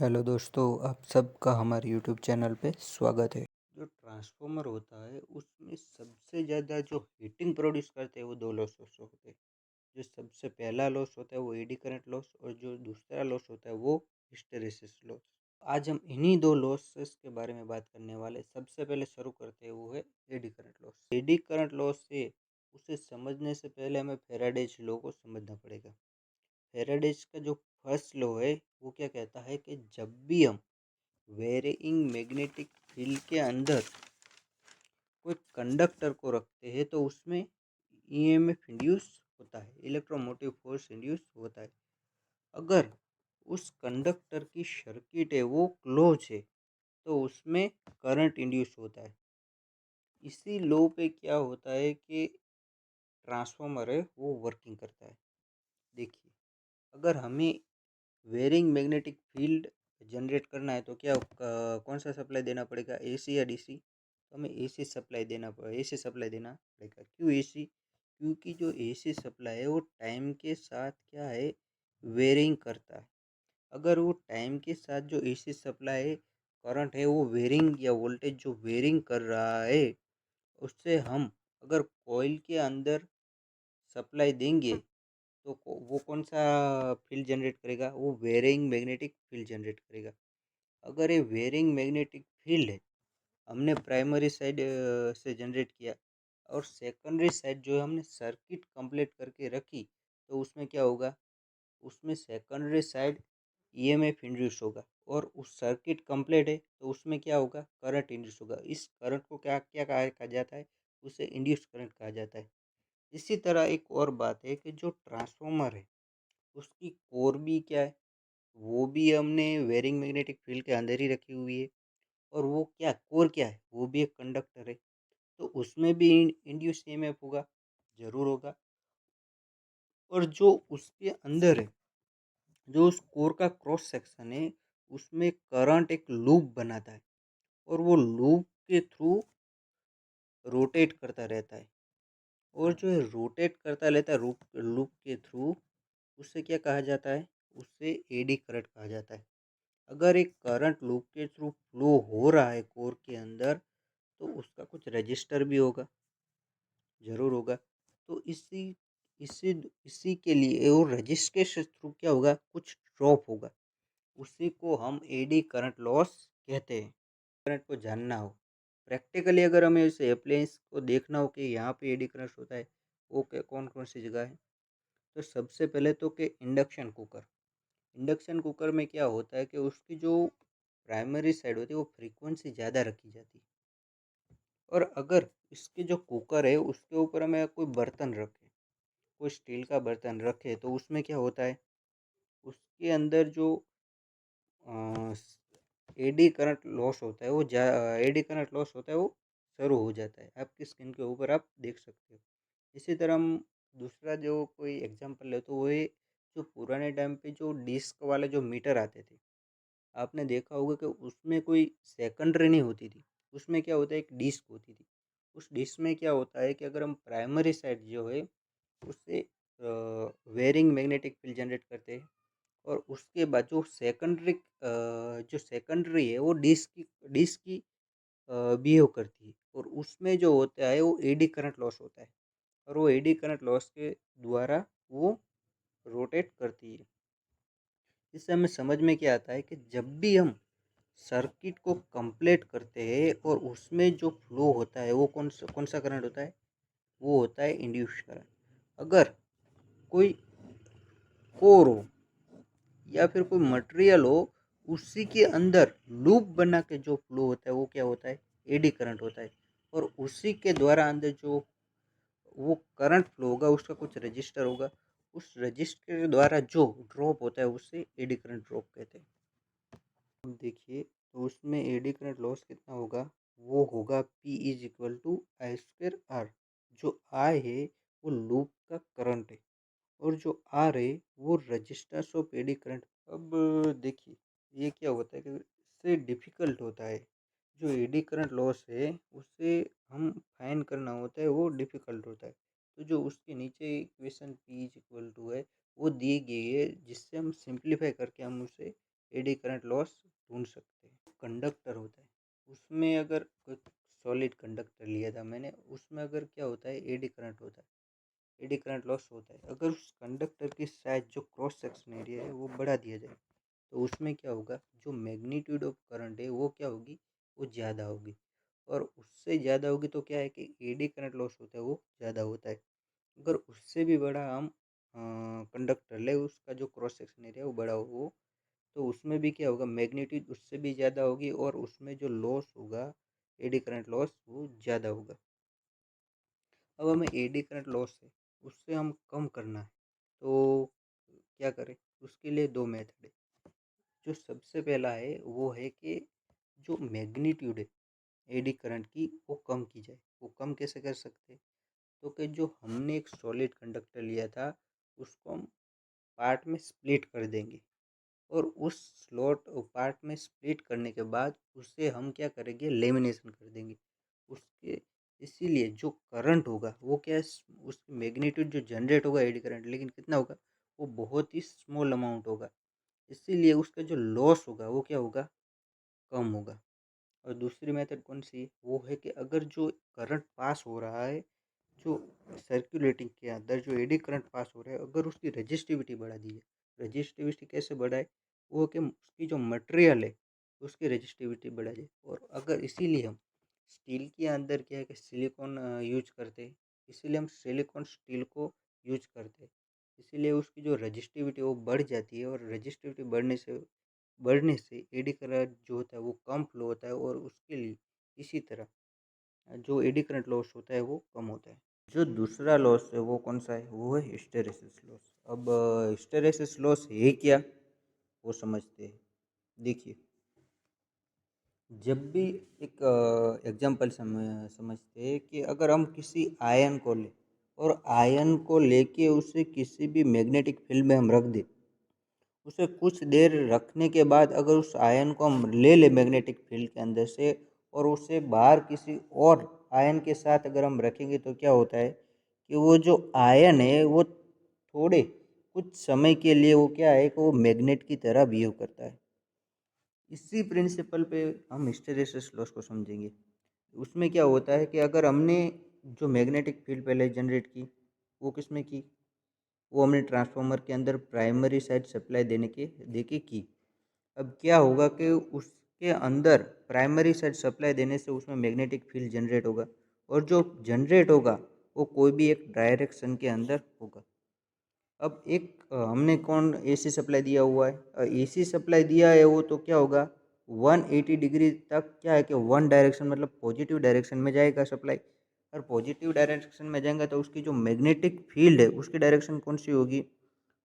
Hello दोस्तों, आप सबका हमारे यूट्यूब चैनल पे स्वागत है। जो ट्रांसफॉर्मर होता है उसमें सबसे ज़्यादा जो हीटिंग प्रोड्यूस करते हैं वो दो लॉसेस होते हैं। जो सबसे पहला लॉस होता है वो एडी करंट लॉस और जो दूसरा लॉस होता है वो हिस्टेरेसिस लॉस। आज हम इन्हीं दो लॉसेस के बारे में बात करने वाले। सबसे पहले शुरू करते हैं वो है eddy current loss. Eddy current loss से उसे समझने से पहले हमें फैराडेज लॉ को समझना पड़ेगा। फैराडेज का जो फर्स्ट लॉ है वो क्या कहता है कि जब भी हम वेरिंग मैग्नेटिक फील्ड के अंदर कोई कंडक्टर को रखते हैं तो उसमें ईएमएफ इंड्यूस होता है, इलेक्ट्रोमोटिव फोर्स इंड्यूस होता है। अगर उस कंडक्टर की सर्किट है वो क्लोज है तो उसमें करंट इंड्यूस होता है। इसी लॉ पे क्या होता है कि ट्रांसफॉर्मर है वो वर्किंग करता है। देखिए, अगर हमें वेरिंग मैग्नेटिक फील्ड जनरेट करना है तो क्या कौन सा सप्लाई देना पड़ेगा, एसी या डीसी? तो हमें एसी सप्लाई देना पड़ेगा। क्यों एसी? क्योंकि जो एसी सप्लाई है वो टाइम के साथ क्या है, वेरिंग करता है। अगर वो टाइम के साथ जो एसी सप्लाई है करंट है वो वेरिंग या वोल्टेज जो वेरिंग कर रहा है उससे हम अगर कॉइल के अंदर सप्लाई देंगे तो वो कौन सा फील्ड जनरेट करेगा, वो वेरिंग मैग्नेटिक फील्ड जनरेट करेगा। अगर ये वेरिंग मैग्नेटिक फील्ड है हमने प्राइमरी साइड से जनरेट किया और सेकेंडरी साइड जो है हमने सर्किट कंप्लीट करके रखी, तो उसमें क्या होगा, उसमें सेकेंडरी साइड ईएमएफ इंड्यूस होगा और उस सर्किट कंप्लीट है तो उसमें क्या होगा, करंट इंड्यूस होगा। इस करंट को क्या क्या कहा जाता है, उसे इंड्यूस करंट कहा जाता है। इसी तरह एक और बात है कि जो ट्रांसफॉर्मर है उसकी कोर भी क्या है, वो भी हमने वेरिंग मैग्नेटिक फील्ड के अंदर ही रखी हुई है। और वो क्या कोर क्या है, वो भी एक कंडक्टर है, तो उसमें भी इंड्यूस ईएमएफ होगा, जरूर होगा। और जो उसके अंदर है, जो उस कोर का क्रॉस सेक्शन है, उसमें करंट एक लूप बनाता है और वो लूप के थ्रू रोटेट करता रहता है। और जो रोटेट करता रहता है लूप लूप के थ्रू, उससे क्या कहा जाता है, उससे एडी करंट कहा जाता है। अगर एक करंट लूप के थ्रू फ्लो हो रहा है कोर के अंदर तो उसका कुछ रजिस्टर भी होगा, जरूर होगा। तो इसी इसी इसी के लिए और रजिस्टर के थ्रू क्या होगा, कुछ ड्रॉप होगा, उसी को हम एडी करंट लॉस कहते हैं। करंट को जानना हो प्रैक्टिकली, अगर हमें इस अप्लायंस को देखना हो कि यहाँ पे एडी करंट होता है, वो कौन कौन सी जगह है, तो सबसे पहले तो कि इंडक्शन कुकर। इंडक्शन कुकर में क्या होता है कि उसकी जो प्राइमरी साइड होती है वो फ्रीक्वेंसी ज़्यादा रखी जाती है। और अगर इसके जो कुकर है उसके ऊपर हमें कोई बर्तन रखे, कोई स्टील का बर्तन रखे, तो उसमें क्या होता है, उसके अंदर जो एडी करंट लॉस होता है वो एडी करंट लॉस होता है वो शुरू हो जाता है। आपकी स्क्रीन के ऊपर आप देख सकते हो। इसी तरह हम दूसरा जो कोई एग्जांपल ले तो वो है, जो पुराने टाइम पे जो डिस्क वाले जो मीटर आते थे, आपने देखा होगा कि उसमें कोई सेकेंडरी नहीं होती थी। उसमें क्या होता है, एक डिस्क होती थी। उस डिस्क में क्या होता है कि अगर हम प्राइमरी साइड जो है उससे वेरिंग मैग्नेटिक फील्ड जनरेट करते हैं और उसके बाद जो सेकेंडरी है वो डिस्क की बिहेव करती है और उसमें जो होता है वो एडी करंट लॉस होता है और वो एडी करंट लॉस के द्वारा वो रोटेट करती है। इससे हमें समझ में क्या आता है कि जब भी हम सर्किट को कंप्लीट करते हैं और उसमें जो फ्लो होता है वो कौन सा करंट होता है, वो होता है इंड्यूस करंट। अगर कोई कोर हो या फिर कोई मटेरियल हो, उसी के अंदर लूप बना के जो फ्लो होता है वो क्या होता है, एडी करंट होता है। और उसी के द्वारा अंदर जो वो करंट फ्लो होगा उसका कुछ रजिस्टर होगा, उस रजिस्टर के द्वारा जो ड्रॉप होता है उसे एडी करंट ड्रॉप कहते हैं। अब देखिए, तो उसमें एडी करंट लॉस कितना होगा, वो होगा P is equal to I square R. जो आई है वो लूप का करंट है और जो आर है वो रजिस्टर्स ऑफ एडी करंट। अब देखिए, ये क्या होता है कि इससे डिफ़िकल्ट होता है, जो एडी करंट लॉस है उसे हम फाइंड करना होता है, वो डिफ़िकल्ट होता है। तो जो उसके नीचे equation P is equal to है वो दी गई है, जिससे हम सिंप्लीफाई करके हम उसे एडी करंट लॉस ढूंढ सकते हैं। कंडक्टर होता है, उसमें अगर कोई सॉलिड कंडक्टर लिया था मैंने, उसमें अगर क्या होता है, एडी करंट होता है, एडी करंट लॉस होता है। अगर उस कंडक्टर की साइज, जो क्रॉस सेक्शन एरिया है, वो बढ़ा दिया जाए तो उसमें क्या होगा, जो मैग्नीट्यूड ऑफ करंट है वो क्या होगी, वो ज़्यादा होगी। और उससे ज़्यादा होगी तो क्या है कि एडी करंट लॉस होता है वो ज़्यादा होता है। अगर उससे भी बड़ा हम कंडक्टर ले, उसका जो क्रॉस सेक्शन एरिया वो बड़ा हो, तो उसमें भी क्या होगा, मैग्नीट्यूड उससे भी ज़्यादा होगी और उसमें जो लॉस होगा, एडी करंट लॉस, वो ज़्यादा होगा। अब हमें एडी करंट लॉस है उससे हम कम करना है, तो क्या करें, उसके लिए दो मेथड है। जो सबसे पहला है वो है कि जो मैग्नीट्यूड है एडी करंट की, वो कम की जाए। वो कम कैसे कर सकते हैं, तो कि जो हमने एक सॉलिड कंडक्टर लिया था उसको हम पार्ट में स्प्लिट कर देंगे, और उस स्लॉट पार्ट में स्प्लिट करने के बाद उसे हम क्या करेंगे, लेमिनेशन कर देंगे उसके। इसीलिए जो करंट होगा वो क्या है, उसकी मैग्नीट्यूड जो जनरेट होगा एडी करंट, लेकिन कितना होगा, वो बहुत ही स्मॉल अमाउंट होगा। इसीलिए उसका जो लॉस होगा वो क्या होगा, कम होगा। और दूसरी मेथड कौन सी है, वो है कि अगर जो करंट पास हो रहा है, जो सर्कुलेटिंग के अंदर जो एडी करंट पास हो रहा है, अगर उसकी रजिस्टिविटी बढ़ा दी है। रजिस्टिविटी कैसे बढ़ाए, वो कि उसकी जो मटेरियल है उसकी रजिस्टिविटी बढ़ा जाए। और अगर इसीलिए हम स्टील के अंदर क्या है कि सिलिकॉन यूज करते हैं, इसीलिए हम सिलिकॉन स्टील को यूज करते हैं। इसीलिए उसकी जो रजिस्टिविटी वो बढ़ जाती है, और रजिस्टिविटी बढ़ने से एडी करंट जो होता है वो कम फ्लो होता है, और उसके लिए इसी तरह जो एडी करंट लॉस होता है वो कम होता है। जो दूसरा लॉस है वो कौन सा है, वो है हिस्टेरेसिस लॉस। अब हिस्टेरेसिस लॉस है क्या, वो समझते हैं। देखिए, जब भी एक एग्जांपल समझते हैं कि अगर हम किसी आयन को लें और आयन को लेके उसे किसी भी मैग्नेटिक फील्ड में हम रख दें, उसे कुछ देर रखने के बाद अगर उस आयन को हम ले लें मैग्नेटिक फील्ड के अंदर से, और उसे बाहर किसी और आयन के साथ अगर हम रखेंगे, तो क्या होता है कि वो जो आयन है वो थोड़े कुछ समय के लिए वो क्या है कि वो मैग्नेट की तरह बिहेव करता है। इसी प्रिंसिपल पे हम हिस्टेरेसिस लॉस को समझेंगे। उसमें क्या होता है कि अगर हमने जो मैग्नेटिक फील्ड पहले जनरेट की, वो किस में की, वो हमने ट्रांसफार्मर के अंदर प्राइमरी साइड सप्लाई देके की। अब क्या होगा कि उसके अंदर प्राइमरी साइड सप्लाई देने से उसमें मैग्नेटिक फील्ड जनरेट होगा, और जो जनरेट होगा वो कोई भी एक डायरेक्शन के अंदर होगा। अब एक हमने कौन एसी सप्लाई दिया हुआ है, एसी सप्लाई दिया है वो, तो क्या होगा, 180 डिग्री तक क्या है कि वन डायरेक्शन मतलब पॉजिटिव डायरेक्शन में जाएगा सप्लाई। और पॉजिटिव डायरेक्शन में जाएगा तो उसकी जो मैग्नेटिक फील्ड है उसकी डायरेक्शन कौन सी होगी,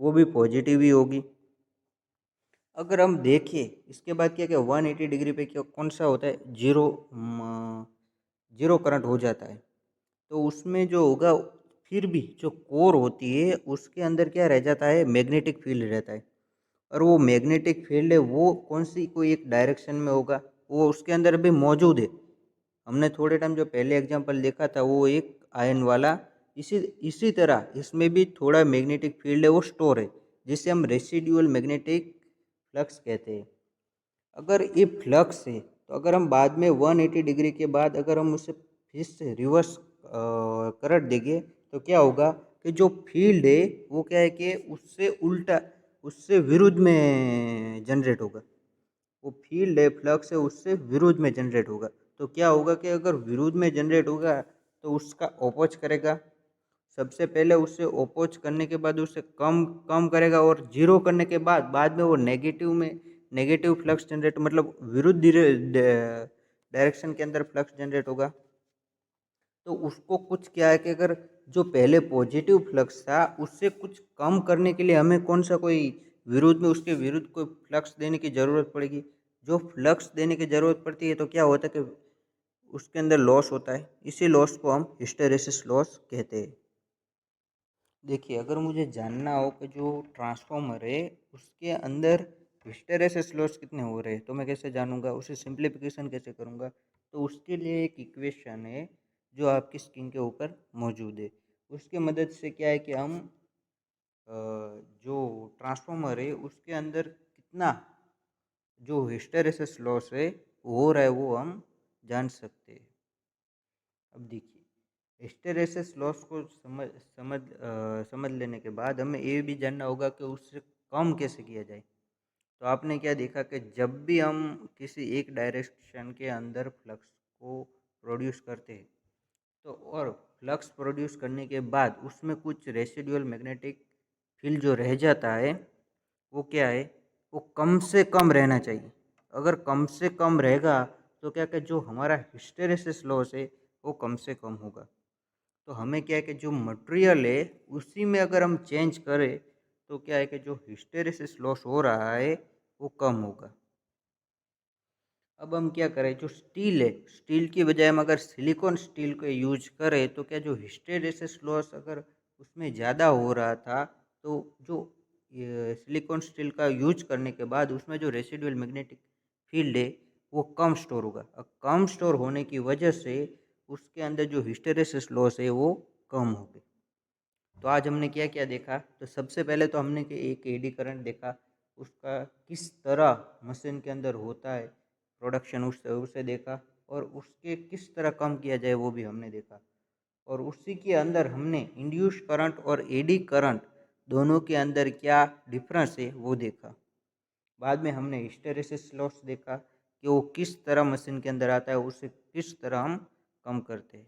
वो भी पॉजिटिव ही होगी। अगर हम देखें इसके बाद क्या क्या 180 डिग्री पे क्या कौन सा होता है, जीरो, जीरो करंट हो जाता है। तो उसमें जो होगा, फिर भी जो कोर होती है उसके अंदर क्या रह जाता है, मैग्नेटिक फील्ड रहता है। और वो मैग्नेटिक फील्ड है वो कौन सी, कोई एक डायरेक्शन में होगा, वो उसके अंदर भी मौजूद है। हमने थोड़े टाइम जो पहले एग्जांपल देखा था वो एक आयन वाला, इसी इसी तरह इसमें भी थोड़ा मैग्नेटिक फील्ड है वो स्टोर है, जिसे हम रेसिडुअल मैग्नेटिक फ्लक्स कहते हैं। अगर ये फ्लक्स है तो अगर हम बाद में 180 डिग्री के बाद अगर हम उसे फिर से रिवर्स करंट देंगे, तो क्या होगा कि जो फील्ड है वो क्या है कि उससे उल्टा, उससे विरुद्ध में जनरेट होगा। वो फील्ड है, फ्लक्स है, उससे विरुद्ध में जनरेट होगा। तो क्या होगा कि अगर विरुद्ध में जनरेट होगा तो उसका अपोज करेगा। सबसे पहले उससे अपोज करने के बाद उसे कम कम करेगा, और जीरो करने के बाद में वो नेगेटिव में नेगेटिव फ्लक्स जनरेट, मतलब विरुद्ध डायरेक्शन के अंदर फ्लक्स जनरेट होगा। तो उसको कुछ क्या है कि अगर जो पहले पॉजिटिव फ्लक्स था उससे कुछ कम करने के लिए हमें कौन सा कोई विरुद्ध में, उसके विरुद्ध कोई फ्लक्स देने की ज़रूरत पड़ेगी। जो फ्लक्स देने की ज़रूरत पड़ती है तो क्या होता है कि उसके अंदर लॉस होता है। इसी लॉस को हम हिस्टेरेसिस लॉस कहते हैं। देखिए, अगर मुझे जानना हो कि जो ट्रांसफार्मर है उसके अंदर हिस्टेरेसिस लॉस कितने हो रहे हैं, तो मैं कैसे जानूंगा, उसे सिंप्लीफिकेशन कैसे करूंगा। तो उसके लिए एक इक्वेशन है जो आपकी स्क्रीन के ऊपर मौजूद है। उसकी मदद से क्या है कि हम जो ट्रांसफार्मर है उसके अंदर कितना जो हिस्टेरेसिस लॉस है हो रहा है वो हम जान सकते हैं। अब देखिए, हिस्टेरेसिस लॉस को समझ लेने के बाद हमें ये भी जानना होगा कि उससे कम कैसे किया जाए। तो आपने क्या देखा कि जब भी हम किसी एक डायरेक्शन के अंदर फ्लक्स को प्रोड्यूस करते हैं, तो और फ्लक्स प्रोड्यूस करने के बाद उसमें कुछ रेसिडुअल मैग्नेटिक फील्ड जो रह जाता है वो क्या है, वो कम से कम रहना चाहिए। अगर कम से कम रहेगा तो क्या कि जो हमारा हिस्टेरेसिस लॉस है वो कम से कम होगा। तो हमें क्या है कि जो मटेरियल है उसी में अगर हम चेंज करें तो क्या है कि जो हिस्टेरेसिस लॉस हो रहा है वो कम होगा। अब हम क्या करें, जो स्टील है, स्टील की बजाय हम अगर सिलिकॉन स्टील को यूज करें तो क्या जो हिस्टेरेसिस लॉस अगर उसमें ज़्यादा हो रहा था, तो जो ये सिलिकॉन स्टील का यूज करने के बाद उसमें जो रेसिडुअल मैग्नेटिक फील्ड है वो कम स्टोर होगा। अब कम स्टोर होने की वजह से उसके अंदर जो हिस्टेरेसिस लॉस है वो कम होगी। तो आज हमने क्या क्या देखा, तो सबसे पहले तो हमने कि एक एडी करंट देखा, उसका किस तरह मशीन के अंदर होता है प्रोडक्शन, उससे उसे देखा, और उसके किस तरह कम किया जाए वो भी हमने देखा। और उसी के अंदर हमने इंड्यूस करंट और एडी करंट दोनों के अंदर क्या डिफरेंस है वो देखा। बाद में हमने हिस्टेरेसिस लॉस देखा कि वो किस तरह मशीन के अंदर आता है, उसे किस तरह हम कम करते हैं।